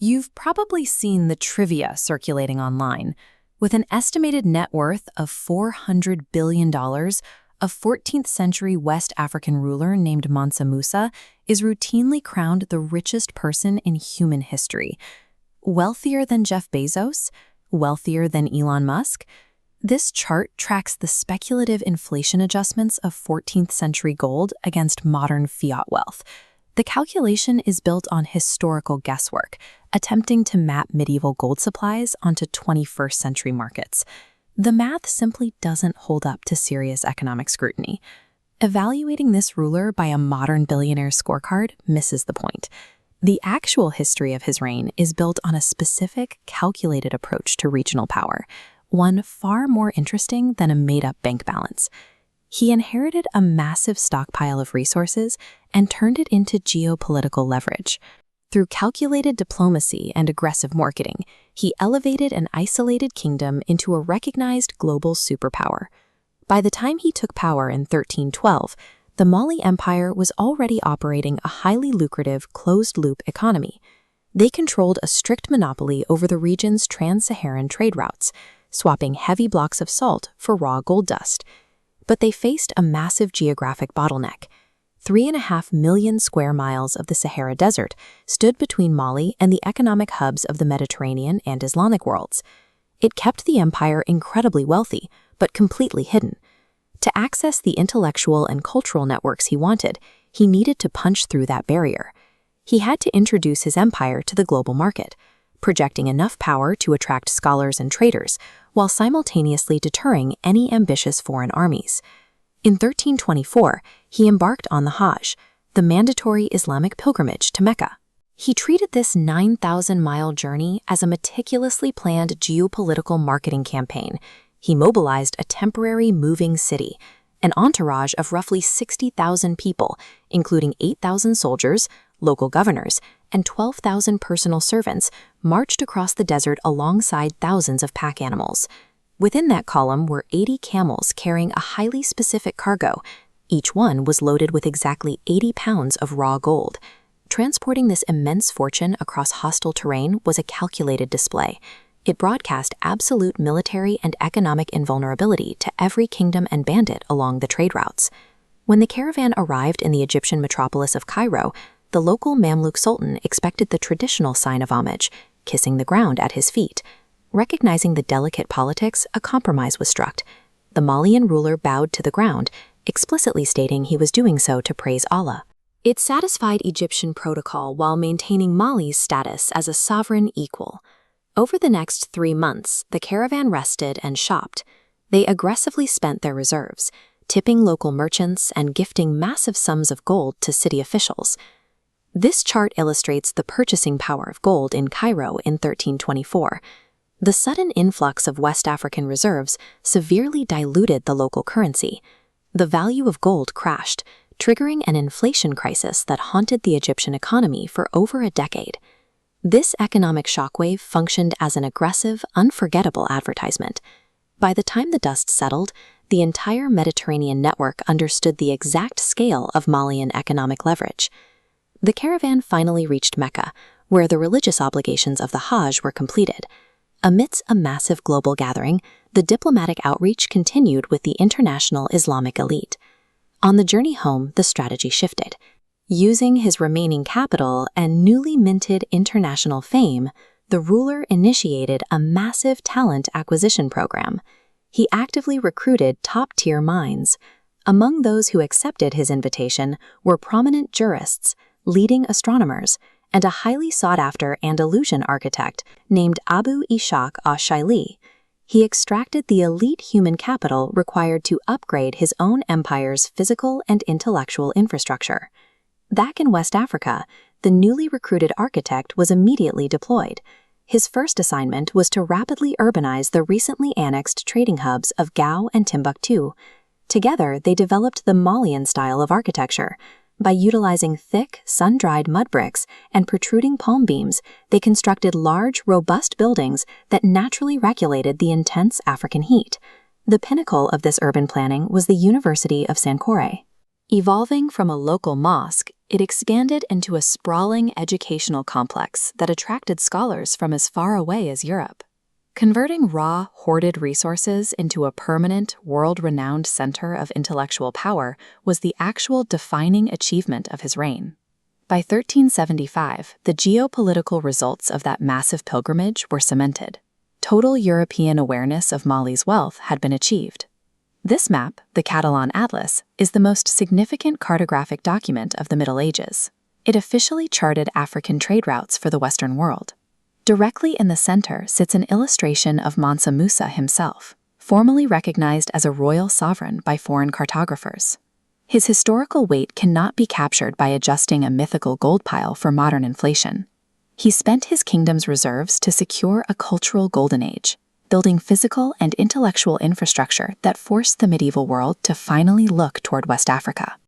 You've probably seen the trivia circulating online. With an estimated net worth of $400 billion, a 14th century West African ruler named Mansa Musa is routinely crowned the richest person in human history. Wealthier than Jeff Bezos? Wealthier than Elon Musk? This chart tracks the speculative inflation adjustments of 14th century gold against modern fiat wealth. The calculation is built on historical guesswork, attempting to map medieval gold supplies onto 21st century markets. The math simply doesn't hold up to serious economic scrutiny. Evaluating this ruler by a modern billionaire's scorecard misses the point. The actual history of his reign is built on a specific, calculated approach to regional power, one far more interesting than a made-up bank balance. He inherited a massive stockpile of resources and turned it into geopolitical leverage. Through calculated diplomacy and aggressive marketing, he elevated an isolated kingdom into a recognized global superpower. By the time he took power in 1312, the Mali Empire was already operating a highly lucrative, closed-loop economy. They controlled a strict monopoly over the region's trans-Saharan trade routes, swapping heavy blocks of salt for raw gold dust. But they faced a massive geographic bottleneck. 3.5 million square miles of the Sahara Desert stood between Mali and the economic hubs of the Mediterranean and Islamic worlds. It kept the empire incredibly wealthy, but completely hidden. To access the intellectual and cultural networks he wanted, he needed to punch through that barrier. He had to introduce his empire to the global market, projecting enough power to attract scholars and traders, while simultaneously deterring any ambitious foreign armies. In 1324, he embarked on the Hajj, the mandatory Islamic pilgrimage to Mecca. He treated this 9,000-mile journey as a meticulously planned geopolitical marketing campaign. He mobilized a temporary moving city. An entourage of roughly 60,000 people, including 8,000 soldiers, local governors, and 12,000 personal servants, marched across the desert alongside thousands of pack animals. Within that column were 80 camels carrying a highly specific cargo. Each one was loaded with exactly 80 pounds of raw gold. Transporting this immense fortune across hostile terrain was a calculated display. It broadcast absolute military and economic invulnerability to every kingdom and bandit along the trade routes. When the caravan arrived in the Egyptian metropolis of Cairo, the local Mamluk sultan expected the traditional sign of homage, kissing the ground at his feet. Recognizing the delicate politics, a compromise was struck. The Malian ruler bowed to the ground, explicitly stating he was doing so to praise Allah. It satisfied Egyptian protocol while maintaining Mali's status as a sovereign equal. Over the next 3 months, the caravan rested and shopped. They aggressively spent their reserves, tipping local merchants and gifting massive sums of gold to city officials. This chart illustrates the purchasing power of gold in Cairo in 1324. The sudden influx of West African reserves severely diluted the local currency. The value of gold crashed, triggering an inflation crisis that haunted the Egyptian economy for over a decade. This economic shockwave functioned as an aggressive, unforgettable advertisement. By the time the dust settled, the entire Mediterranean network understood the exact scale of Malian economic leverage. The caravan finally reached Mecca, where the religious obligations of the Hajj were completed. Amidst a massive global gathering, the diplomatic outreach continued with the international Islamic elite. On the journey home, the strategy shifted. Using his remaining capital and newly minted international fame, the ruler initiated a massive talent acquisition program. He actively recruited top-tier minds. Among those who accepted his invitation were prominent jurists, leading astronomers, and a highly sought-after Andalusian architect named Abu Ishaq Ash-Shaili. He extracted the elite human capital required to upgrade his own empire's physical and intellectual infrastructure. Back in West Africa, the newly recruited architect was immediately deployed. His first assignment was to rapidly urbanize the recently annexed trading hubs of Gao and Timbuktu. Together, they developed the Malian style of architecture. By utilizing thick, sun-dried mud bricks and protruding palm beams, they constructed large, robust buildings that naturally regulated the intense African heat. The pinnacle of this urban planning was the University of Sankore. Evolving from a local mosque, It expanded into a sprawling educational complex that attracted scholars from as far away as Europe. Converting raw, hoarded resources into a permanent, world-renowned center of intellectual power was the actual defining achievement of his reign. By 1375, the geopolitical results of that massive pilgrimage were cemented. Total European awareness of Mali's wealth had been achieved. This map, the Catalan Atlas, is the most significant cartographic document of the Middle Ages. It officially charted African trade routes for the Western world. Directly in the center sits an illustration of Mansa Musa himself, formally recognized as a royal sovereign by foreign cartographers. His historical weight cannot be captured by adjusting a mythical gold pile for modern inflation. He spent his kingdom's reserves to secure a cultural golden age, building physical and intellectual infrastructure that forced the medieval world to finally look toward West Africa.